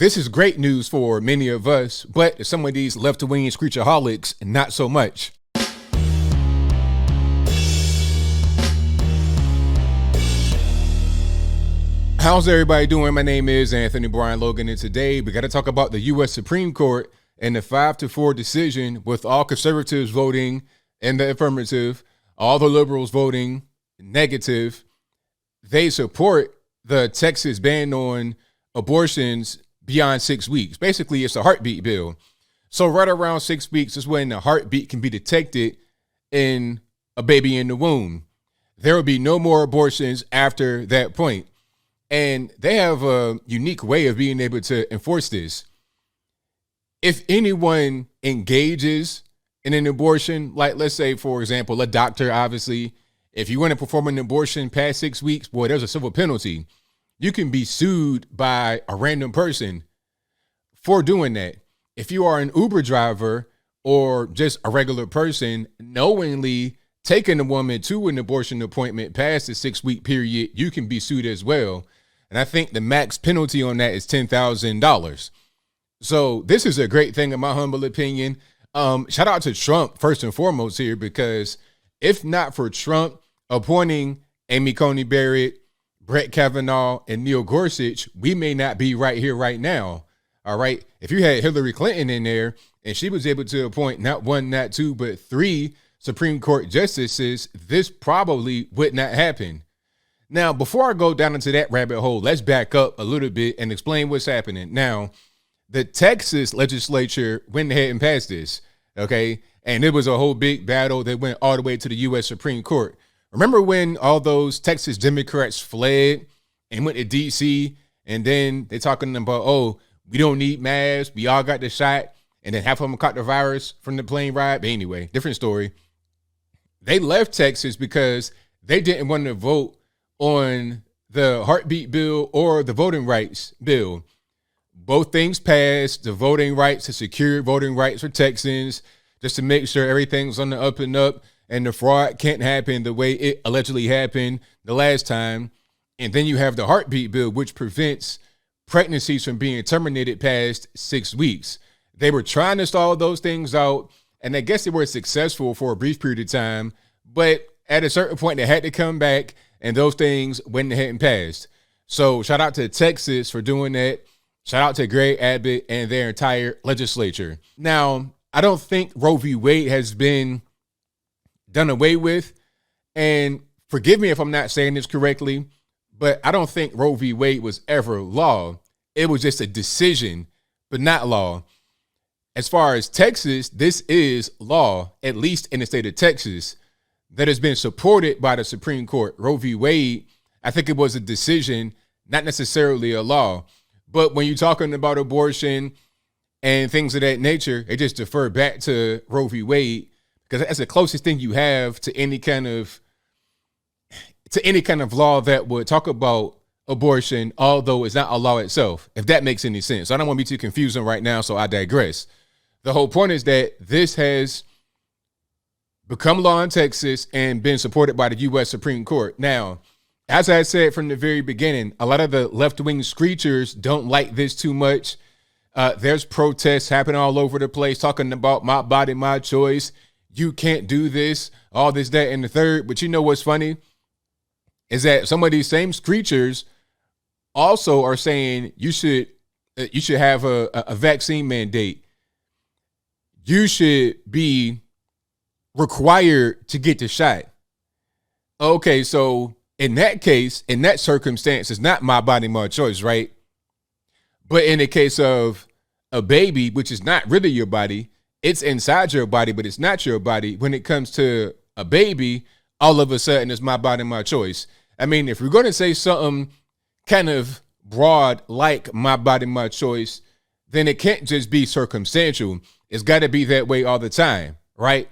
This is great news for many of us, but some of these left-wing screechaholics, not so much. How's everybody doing? My name is Anthony Brian Logan, and today we got to talk about the U.S. Supreme Court and the 5-4 decision, with all conservatives voting in the affirmative, all the liberals voting negative. They support the Texas ban on abortions beyond 6 weeks. Basically, it's a heartbeat bill. So right around 6 weeks is when the heartbeat can be detected in a baby in the womb. There will be no more abortions after that point. And they have a unique way of being able to enforce this. If anyone engages in an abortion, like let's say, for example, a doctor, obviously, if you want to perform an abortion past 6 weeks, boy, there's a civil penalty. You can be sued by a random person for doing that. If you are an Uber driver or just a regular person, knowingly taking a woman to an abortion appointment past the 6 week period, you can be sued as well. And I think the max penalty on that is $10,000. So this is a great thing, in my humble opinion. Shout out to Trump first and foremost here, because if not for Trump appointing Amy Coney Barrett, Brett Kavanaugh, and Neil Gorsuch, we may not be right here right now. All right. If you had Hillary Clinton in there and she was able to appoint not one, not two, but 3 Supreme Court justices, this probably would not happen. Now, before I go down into that rabbit hole, let's back up a little bit and explain what's happening. Now, the Texas legislature went ahead and passed this, okay? And it was a whole big battle that went all the way to the U.S. Supreme Court. Remember when all those Texas Democrats fled and went to D.C., and then they're talking about, oh, we don't need masks, we all got the shot, and then half of them caught the virus from the plane ride? But anyway, different story. They left Texas because they didn't want to vote on the heartbeat bill or the voting rights bill. Both things passed, the voting rights, the secure voting rights for Texans, just to make sure everything's on the up and up and the fraud can't happen the way it allegedly happened the last time. And then you have the heartbeat bill, which prevents pregnancies from being terminated past 6 weeks. They were trying to stall those things out, and I guess they were successful for a brief period of time, but at a certain point they had to come back, and those things went ahead and passed. So shout out to Texas for doing that. Shout out to Greg Abbott and their entire legislature. Now, I don't think Roe v. Wade has been done away with. And forgive me if I'm not saying this correctly, but I don't think Roe v. Wade was ever law. It was just a decision, but not law. As far as Texas, this is law, at least in the state of Texas, that has been supported by the Supreme Court. Roe v. Wade, I think it was a decision, not necessarily a law. But when you're talking about abortion and things of that nature, they just defer back to Roe v. Wade, because that's the closest thing you have to any kind of law that would talk about abortion, although it's not a law itself, if that makes any sense. I don't want to be too confusing right now, so I digress. The whole point is that this has become law in Texas and been supported by the U.S. Supreme Court. Now, as I said from the very beginning, a lot of the left-wing screechers don't like this too much. There's protests happening all over the place talking about my body, my choice. You can't do this, all this, that, and the third. But you know what's funny is that some of these same screechers also are saying you should have a vaccine mandate. You should be required to get the shot. Okay, so in that case, in that circumstance, it's not my body, my choice, right? But in the case of a baby, which is not really your body, it's inside your body, but it's not your body. When it comes to a baby, all of a sudden it's my body, my choice. I mean, if we're going to say something kind of broad like my body, my choice, then it can't just be circumstantial. It's got to be that way all the time, right?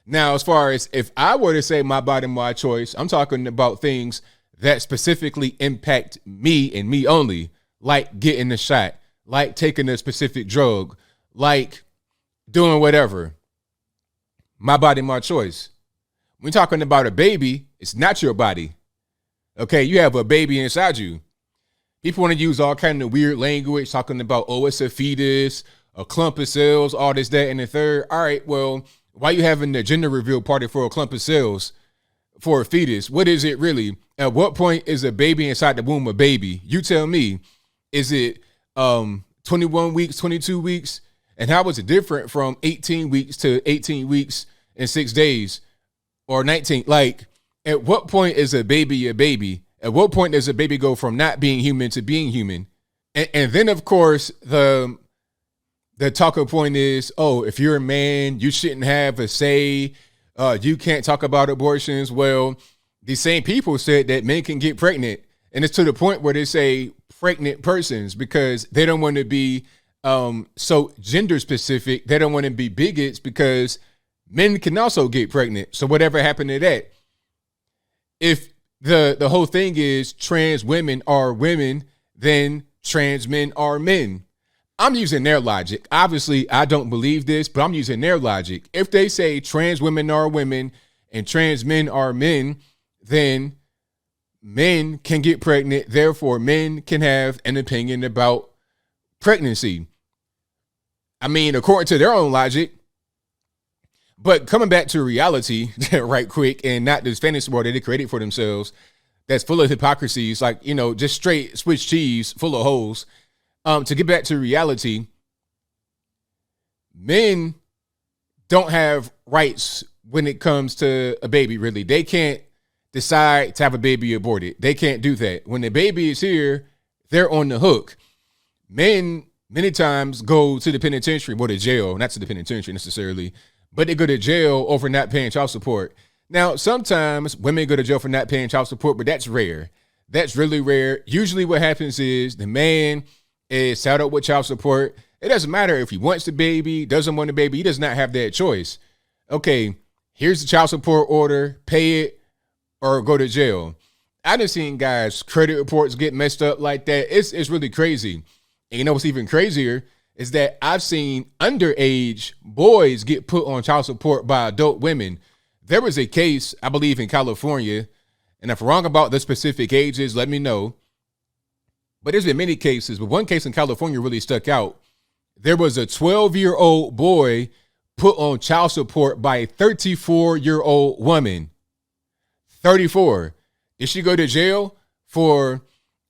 Now, as far as if I were to say my body, my choice, I'm talking about things that specifically impact me and me only, like getting the shot, like taking a specific drug, like doing whatever. My body, my choice. When we're talking about a baby, it's not your body. Okay, you have a baby inside you. People want to use all kind of weird language, talking about, oh, it's a fetus, a clump of cells, all this, that, and the third. All right, well, why are you having the gender reveal party for a clump of cells for a fetus? What is it really? At what point is a baby inside the womb a baby? You tell me. Is it 21 weeks, 22 weeks? And how is it different from 18 weeks to 18 weeks and 6 days or 19? Like, at what point is a baby a baby? At what point does a baby go from not being human to being human? And then, of course, the talking point is, oh, if you're a man, you shouldn't have a say. You can't talk about abortions. Well, these same people said that men can get pregnant. And it's to the point where they say pregnant persons because they don't want to be so gender specific. They don't want to be bigots because men can also get pregnant. So whatever happened to that? If the whole thing is trans women are women, then trans men are men. I'm using their logic. Obviously, I don't believe this, but I'm using their logic. If they say trans women are women and trans men are men, then men can get pregnant. Therefore, men can have an opinion about pregnancy. I mean, according to their own logic. But coming back to reality right quick, and not this fantasy world that they created for themselves that's full of hypocrisies, like, you know, just straight Swiss cheese full of holes. To get back to reality, men don't have rights when it comes to a baby, really. They can't decide to have a baby aborted. They can't do that. When the baby is here, they're on the hook. Men many times go to the penitentiary, or to jail, not to the penitentiary necessarily, but they go to jail over not paying child support. Now, sometimes women go to jail for not paying child support, but that's rare. That's really rare. Usually what happens is the man is saddled up with child support. It doesn't matter if he wants the baby, doesn't want the baby. He does not have that choice. Okay, here's the child support order, pay it or go to jail. I done seen guys' credit reports get messed up like that. It's really crazy. And you know what's even crazier is that I've seen underage boys get put on child support by adult women. There was a case, I believe, in California, and if I'm wrong about the specific ages, let me know. But there's been many cases, but one case in California really stuck out. There was a 12-year-old boy put on child support by a 34-year-old woman. 34. Did she go to jail for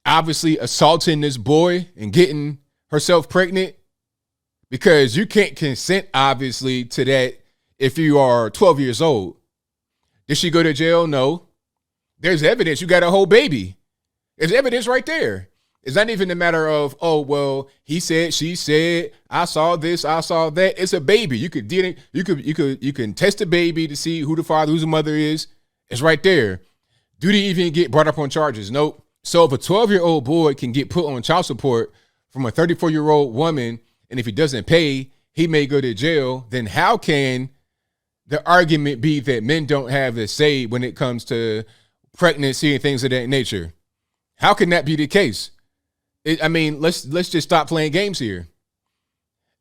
obviously assaulting this boy and getting herself pregnant? Because you can't consent, obviously, to that if you are 12 years old. Did she go to jail? No. There's evidence. You got a whole baby. There's evidence right there. It's not even a matter of, oh, well, he said, she said, I saw this, I saw that. It's a baby. You can test the baby to see who the father, who the mother is. It's right there. Do they even get brought up on charges? Nope. So if a 12-year-old boy can get put on child support from a 34-year-old woman, and if he doesn't pay, he may go to jail, then how can the argument be that men don't have a say when it comes to pregnancy and things of that nature? How can that be the case? Let's just stop playing games here.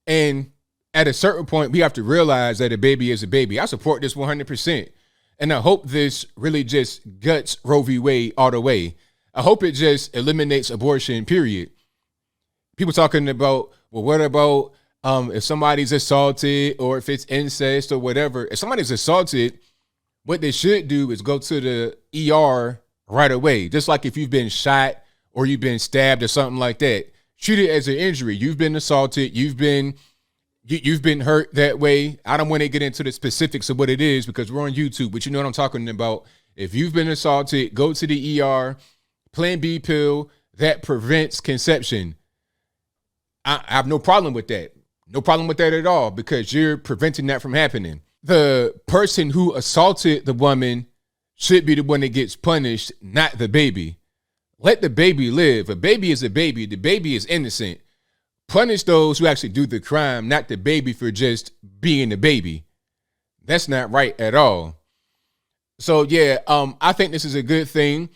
And at a certain point, we have to realize that a baby is a baby. I support this 100%. And I hope this really just guts Roe v. Wade all the way. I hope it just eliminates abortion, period. People talking about, well, what about if somebody's assaulted or if it's incest or whatever? If somebody's assaulted, what they should do is go to the ER right away. Just like if you've been shot or you've been stabbed or something like that. Treat it as an injury. You've been assaulted. You've been hurt that way. I don't want to get into the specifics of what it is because we're on YouTube, but you know what I'm talking about. If you've been assaulted, go to the ER, Plan B pill that prevents conception. I have no problem with that. No problem with that at all because you're preventing that from happening. The person who assaulted the woman should be the one that gets punished, not the baby. Let the baby live. A baby is a baby. The baby is innocent. Punish those who actually do the crime, not the baby for just being a baby. That's not right at all. So yeah, I think this is a good thing.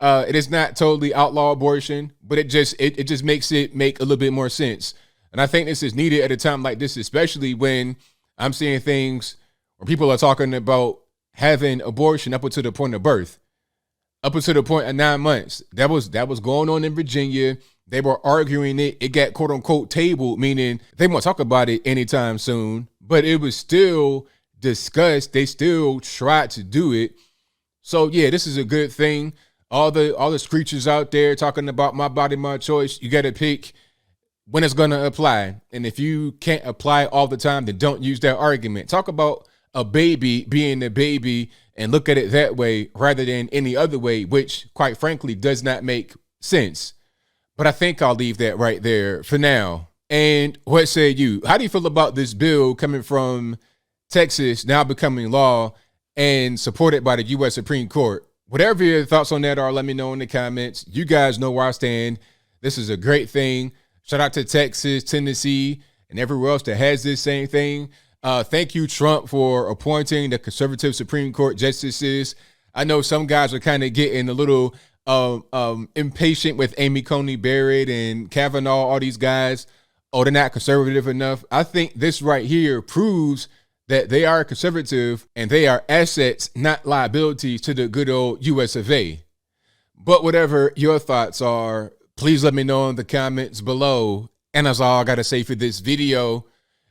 It is not totally outlaw abortion, but it just makes it make a little bit more sense. And I think this is needed at a time like this, especially when I'm seeing things where people are talking about having abortion up until the point of birth. up until the point of 9 months. That was going on in Virginia. They were arguing it. It got quote unquote tabled, meaning they won't talk about it anytime soon, but it was still discussed. They still tried to do it. So yeah, this is a good thing. All the screechers out there talking about my body, my choice. You got to pick when it's going to apply. And if you can't apply all the time, then don't use that argument. Talk about a baby being a baby and look at it that way rather than any other way, which quite frankly does not make sense. But I think I'll leave that right there for now. And what say you? How do you feel about this bill coming from Texas, now becoming law and supported by the U.S. Supreme Court? Whatever your thoughts on that are, let me know in the comments. You guys know where I stand. This is a great thing. Shout out to Texas, Tennessee, and everywhere else that has this same thing. Thank you, Trump, for appointing the conservative Supreme Court justices. I know some guys are kind of getting a little impatient with Amy Coney Barrett and Kavanaugh, all these guys. Oh, they're not conservative enough. I think this right here proves that they are conservative and they are assets, not liabilities to the good old US of A. But whatever your thoughts are, please let me know in the comments below. And that's all I got to say for this video.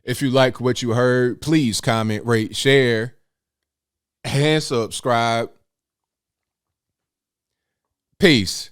If you like what you heard, please comment, rate, share, and subscribe. Peace.